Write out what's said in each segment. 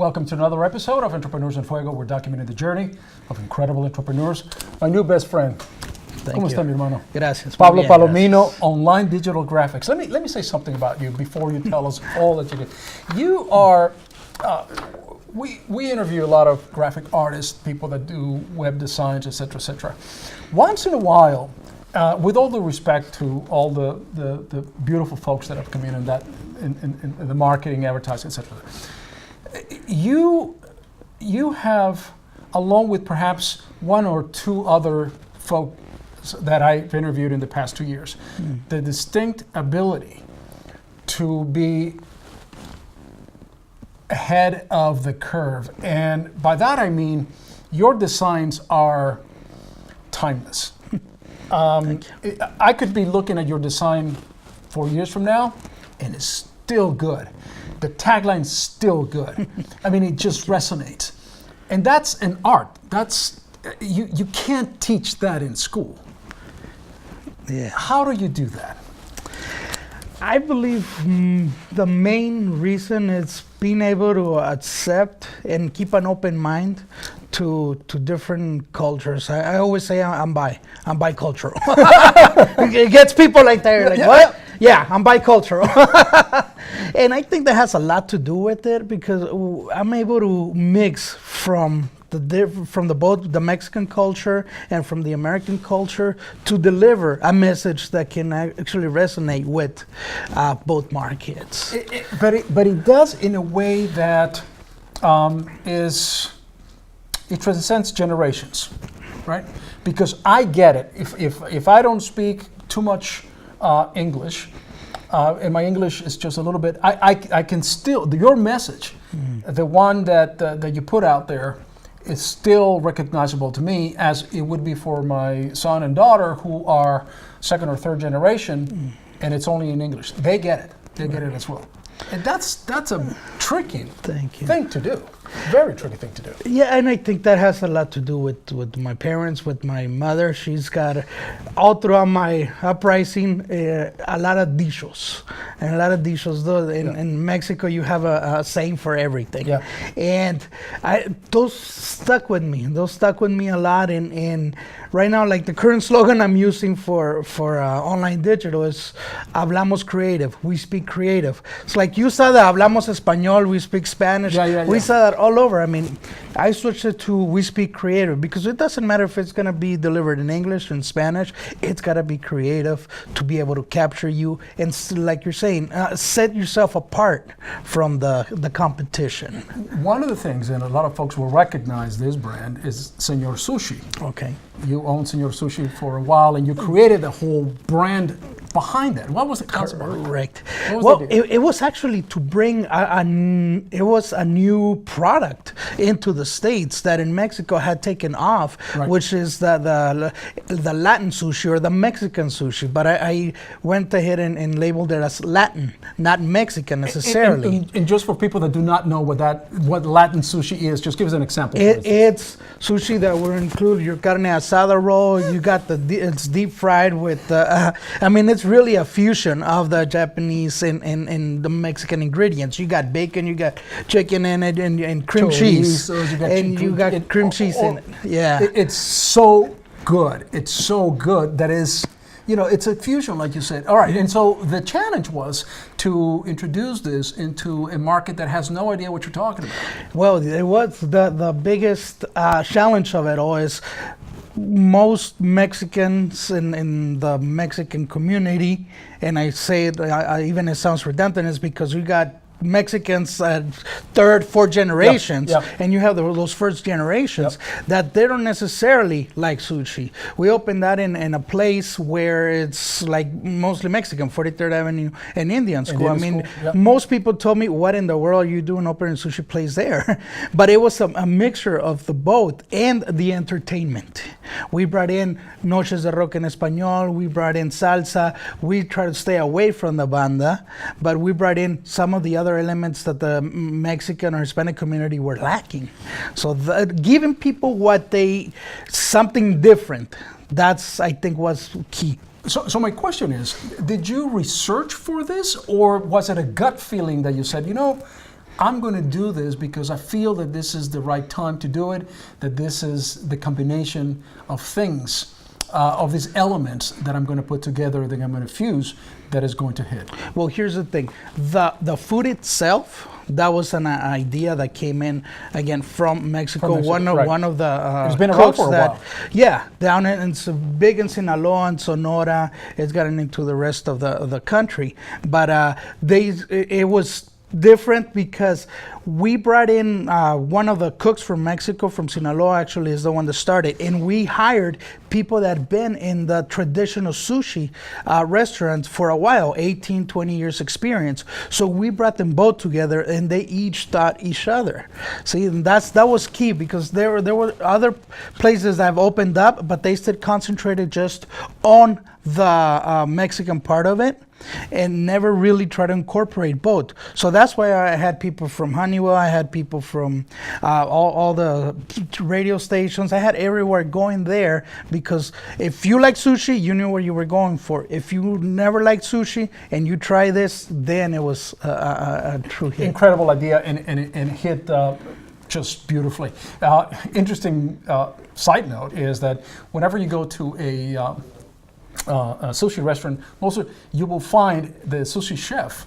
Welcome to another episode of Entrepreneurs en Fuego. We're documenting the journey of incredible entrepreneurs. My new best friend. ¿Cómo está, mi hermano? Gracias. Pablo Palomino, Online Digital Graphics. Let me say something about you before you tell us all that you do. You are, we interview a lot of graphic artists, people that do web designs, et cetera. Once in a while, with all due respect to all the beautiful folks that have come in the marketing, advertising, et cetera, you have, along with perhaps one or two other folk that I've interviewed in the past 2 years, the distinct ability to be ahead of the curve. And by that I mean your designs are timeless. I could be looking at your design 4 years from now and it's still good. The tagline's still good. I mean, it just resonates. And that's an art. That's you can't teach that in school. Yeah. How do you do that? I believe the main reason is being able to accept and keep an open mind to different cultures. I always say I'm bicultural. It gets people like that. Like, what? Yeah, I'm bicultural. And I think that has a lot to do with it because I'm able to mix from both the Mexican culture and from the American culture to deliver a message that can actually resonate with both markets. But it does in a way that it transcends generations, right? Because I get it. If I don't speak too much English, and my English is just a little bit, I can still, your message, the one that you put out there, is still recognizable to me as it would be for my son and daughter who are second or third generation, and it's only in English. They get it. They get it as well. And that's a tricky thing to do. Very tricky thing to do. Yeah, and I think that has a lot to do with my parents, with my mother. She's got, all throughout my uprising, a lot of dichos. And a lot of dichos. In Mexico, you have a saying for everything. Yeah. And those stuck with me. Those stuck with me a lot. And right now, like the current slogan I'm using for online digital is Hablamos Creative. We speak creative. It's like you said that Hablamos Español, we speak Spanish. We said that all over. I mean, I switched it to we speak creative because it doesn't matter if it's going to be delivered in English or in Spanish. It's got to be creative to be able to capture you and, like you're saying, set yourself apart from the competition. One of the things, and a lot of folks will recognize this brand, is Señor Sushi. Okay. You owned Señor Sushi for a while, and you created a whole brand behind that. What was the concept? Correct. Well, it was actually to bring a new product into the States that in Mexico had taken off, right, which is the Latin sushi or the Mexican sushi. But I went ahead and labeled it as Latin, not Mexican necessarily. And just for people that do not know what Latin sushi is, just give us an example. It's sushi that will include your carne asada roll. You got it's deep fried with. I mean, it's really a fusion of the Japanese and the Mexican ingredients. You got bacon, you got chicken in it, and cream cheese, you got cream cheese in it. Yeah, it's so good. It's so good that is, it's a fusion, like you said. All right, and so the challenge was to introduce this into a market that has no idea what you're talking about. Well, it was the biggest challenge of it all is most Mexicans in the Mexican community, and I say it, even it sounds redundant, is because we got Mexicans third, fourth generations, and you have those first generations that they don't necessarily like sushi. We opened that in a place where it's like mostly Mexican, 43rd Avenue and Indian School. I mean, most people told me, what in the world are you doing opening a sushi place there? But it was a mixture of the both and the entertainment. We brought in Noches de Rock en Español, we brought in salsa, we tried to stay away from the banda, but we brought in some of the other elements that the Mexican or Hispanic community were lacking. So giving people something different, that's, I think, was key. So my question is, did you research for this, or was it a gut feeling that you said, I'm going to do this because I feel that this is the right time to do it, that this is the combination of things, of these elements that I'm going to put together, that I'm going to fuse, that is going to hit. Well, here's the thing. The food itself, that was an idea that came in, again, from Mexico. From Mexico, right. One of the It's been around cooks for a while. Yeah, down in, it's big in Sinaloa and Sonora. It's gotten into the rest of the country. But it was different because we brought in one of the cooks from Mexico, from Sinaloa actually is the one that started, and we hired people that had been in the traditional sushi restaurants for a while, 18, 20 years experience. So we brought them both together and they each taught each other. See, and that was key, because there were other places that have opened up, but they still concentrated just on the Mexican part of it and never really try to incorporate both. So that's why I had people from Honeywell, I had people from all the radio stations, I had everywhere going there, because if you like sushi, you knew what you were going for. If you never liked sushi and you try this, then it was a true hit. Incredible idea, and hit just beautifully. Interesting side note is that whenever you go to a sushi restaurant, mostly you will find the sushi chef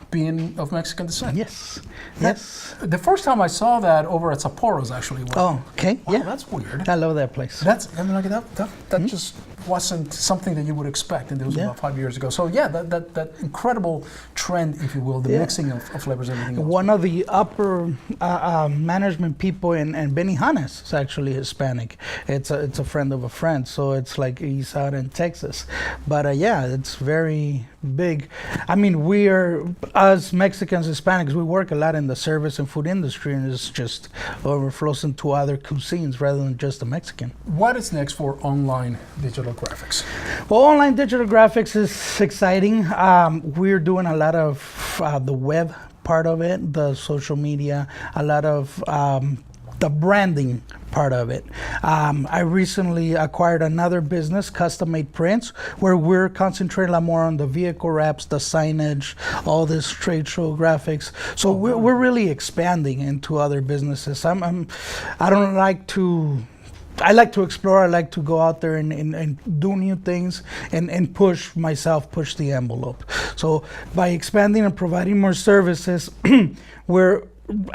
being of Mexican descent. Yes, That- yes. The first time I saw that over at Sapporo's actually. Oh, okay, Wow, yeah. that's weird. I love that place. That's, I mean, like that just wasn't something that you would expect, and it was Yeah. about 5 years ago. So yeah, that incredible trend, if you will, the Yeah. mixing of flavors and everything else. One of the upper management people in Benihana's is actually Hispanic. It's a friend of a friend, so it's like he's out in Texas. But yeah, it's very big. I mean, we are, us Mexicans, Hispanics, we work a lot in the service and food industry, and it's just overflows into other cuisines rather than just the Mexican. What is next for online digital graphics? Well, online digital graphics is exciting. We're doing a lot of the web part of it, the social media, a lot of the branding part of it. I recently acquired another business, Custom Made Prints, where we're concentrating a lot more on the vehicle wraps, the signage, all this trade show graphics. So we're really expanding into other businesses. I like to explore. I like to go out there and do new things and push the envelope. So by expanding and providing more services,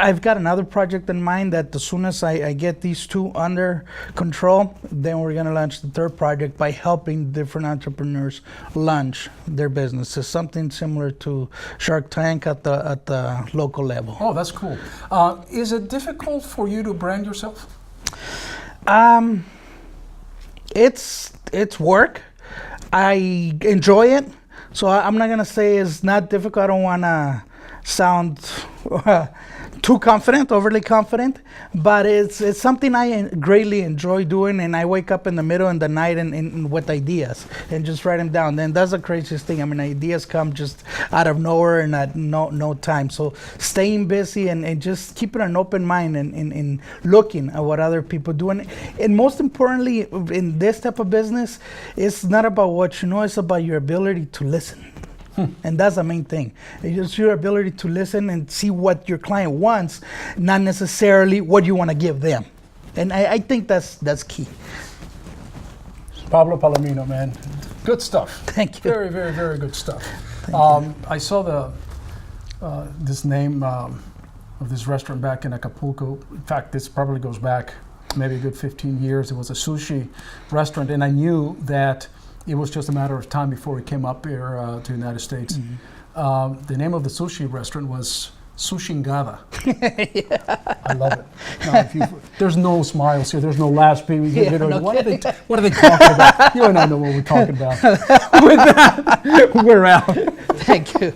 I've got another project in mind that as soon as I get these two under control, then we're going to launch the third project by helping different entrepreneurs launch their businesses, something similar to Shark Tank at the local level. Oh, that's cool. Is it difficult for you to brand yourself? It's work. I enjoy it, so I'm not gonna say it's not difficult. I don't wanna sound too confident, overly confident, but it's something I greatly enjoy doing, and I wake up in the middle of the night and with ideas and just write them down. Then that's the craziest thing. I mean, ideas come just out of nowhere and at no time. So staying busy and just keeping an open mind and looking at what other people do. And most importantly, in this type of business, it's not about what you know, it's about your ability to listen. And that's the main thing. It's just your ability to listen and see what your client wants, not necessarily what you want to give them. And I think that's key. Pablo Palomino, man, good stuff. Thank you. Very, very, very good stuff. Thank you. I saw this name of this restaurant back in Acapulco. In fact, this probably goes back maybe a good 15 years. It was a sushi restaurant, and I knew that it was just a matter of time before it came up here to the United States. Mm-hmm. The name of the sushi restaurant was Sushingada. Yeah. I love it. Now, there's no smiles here. There's no laughs. What are they talking about? You and I know what we're talking about. With that, we're out. Thank you.